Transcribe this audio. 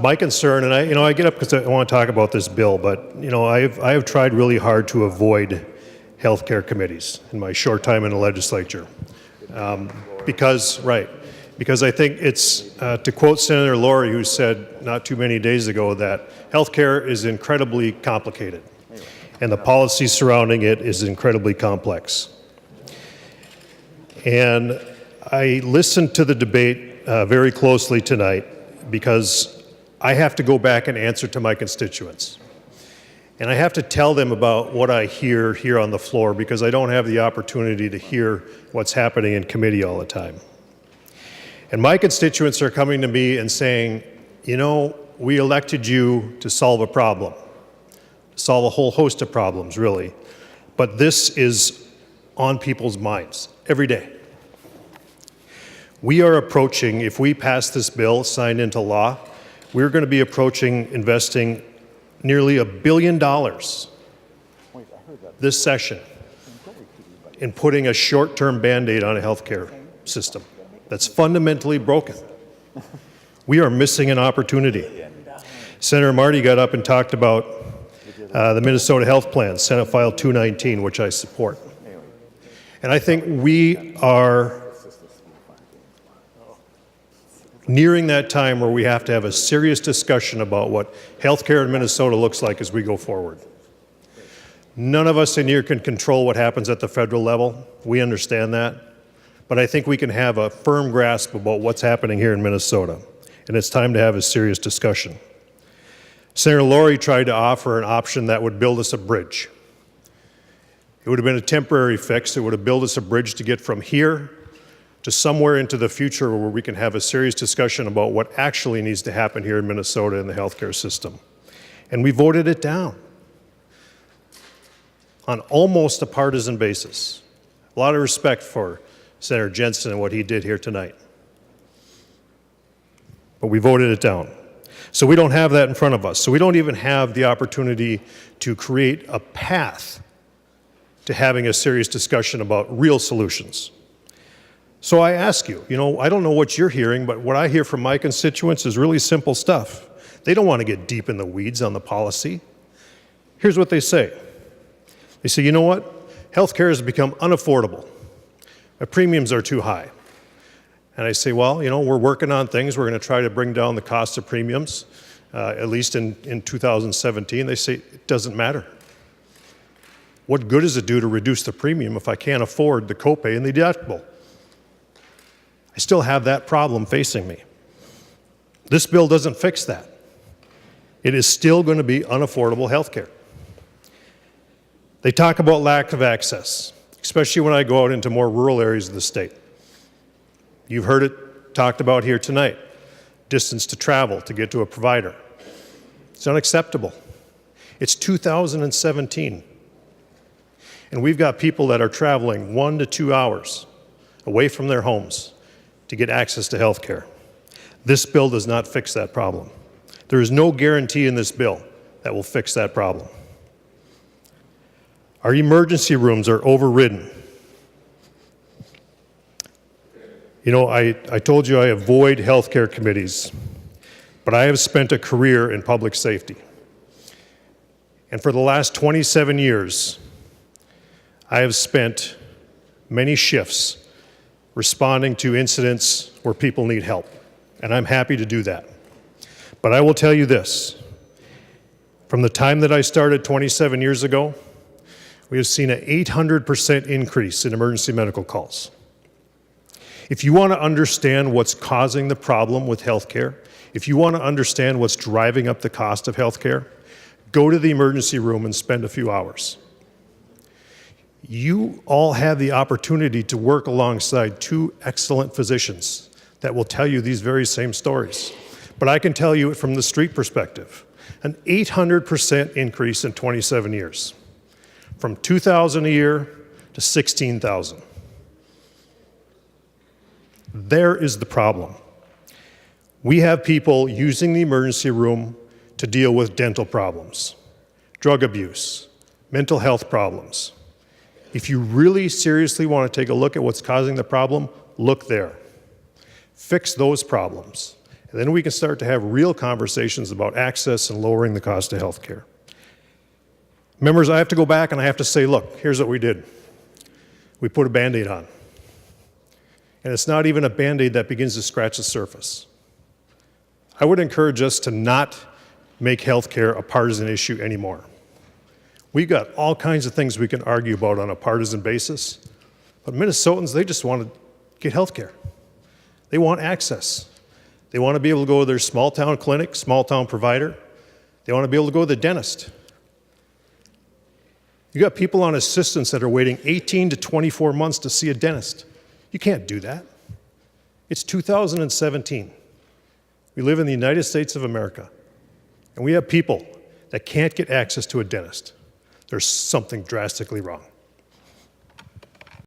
My concern, and I get up because I want to talk about this bill, but I have tried really hard to avoid healthcare committees in my short time in the legislature, because I think it's to quote Senator Laurie, who said not too many days ago that healthcare is incredibly complicated, and the policy surrounding it is incredibly complex. And I listened to the debate very closely tonight because I have to go back and answer to my constituents. And I have to tell them about what I hear here on the floor because I don't have the opportunity to hear what's happening in committee all the time. And my constituents are coming to me and saying, we elected you to solve a problem, solve a whole host of problems, really. But this is on people's minds every day. We are approaching, if we pass this bill signed into law, we're going to be approaching investing nearly $1 billion this session in putting a short-term Band-Aid on a healthcare system that's fundamentally broken. We are missing an opportunity. Senator Marty got up and talked about the Minnesota Health Plan, Senate File 219, which I support. And I think we are nearing that time where we have to have a serious discussion about what healthcare in Minnesota looks like as we go forward. None of us in here can control what happens at the federal level. We understand that. But I think we can have a firm grasp about what's happening here in Minnesota. And it's time to have a serious discussion. Senator Laurie tried to offer an option that would build us a bridge. It would have been a temporary fix. It would have built us a bridge to get from here to somewhere into the future where we can have a serious discussion about what actually needs to happen here in Minnesota in the healthcare system. And we voted it down on almost a partisan basis. A lot of respect for Senator Jensen and what he did here tonight. But we voted it down. So we don't have that in front of us. So we don't even have the opportunity to create a path to having a serious discussion about real solutions. So I ask you, I don't know what you're hearing, but what I hear from my constituents is really simple stuff. They don't want to get deep in the weeds on the policy. Here's what they say. They say, you know what? Healthcare has become unaffordable. My premiums are too high. And I say, well, we're working on things. We're going to try to bring down the cost of premiums, at least in 2017. They say, it doesn't matter. What good does it do to reduce the premium if I can't afford the copay and the deductible? I still have that problem facing me. This bill doesn't fix that. It is still going to be unaffordable health care. They talk about lack of access, especially when I go out into more rural areas of the state. You've heard it talked about here tonight. Distance to travel to get to a provider. It's unacceptable. It's 2017. And we've got people that are traveling 1 to 2 hours away from their homes to get access to health care. This bill does not fix that problem. There is no guarantee in this bill that will fix that problem. Our emergency rooms are overridden. I told you I avoid healthcare committees, but I have spent a career in public safety. And for the last 27 years, I have spent many shifts responding to incidents where people need help, and I'm happy to do that. But I will tell you this, from the time that I started 27 years ago, we have seen an 800% increase in emergency medical calls. If you want to understand what's causing the problem with healthcare, if you want to understand what's driving up the cost of healthcare, go to the emergency room and spend a few hours. You all have the opportunity to work alongside 2 excellent physicians that will tell you these very same stories. But I can tell you it from the street perspective. An 800% increase in 27 years. From 2,000 a year to 16,000. There is the problem. We have people using the emergency room to deal with dental problems, drug abuse, mental health problems. If you really seriously want to take a look at what's causing the problem, look there. Fix those problems, And then we can start to have real conversations about access and lowering the cost of health care. Members, I have to go back and I have to say, look, here's what we did. We put a Band-Aid on. And it's not even a Band-Aid that begins to scratch the surface. I would encourage us to not make health care a partisan issue anymore. We've got all kinds of things we can argue about on a partisan basis, but Minnesotans, they just want to get health care. They want access. They want to be able to go to their small-town clinic, small-town provider. They want to be able to go to the dentist. You got people on assistance that are waiting 18 to 24 months to see a dentist. You can't do that. It's 2017. We live in the United States of America, and we have people that can't get access to a dentist. There's something drastically wrong.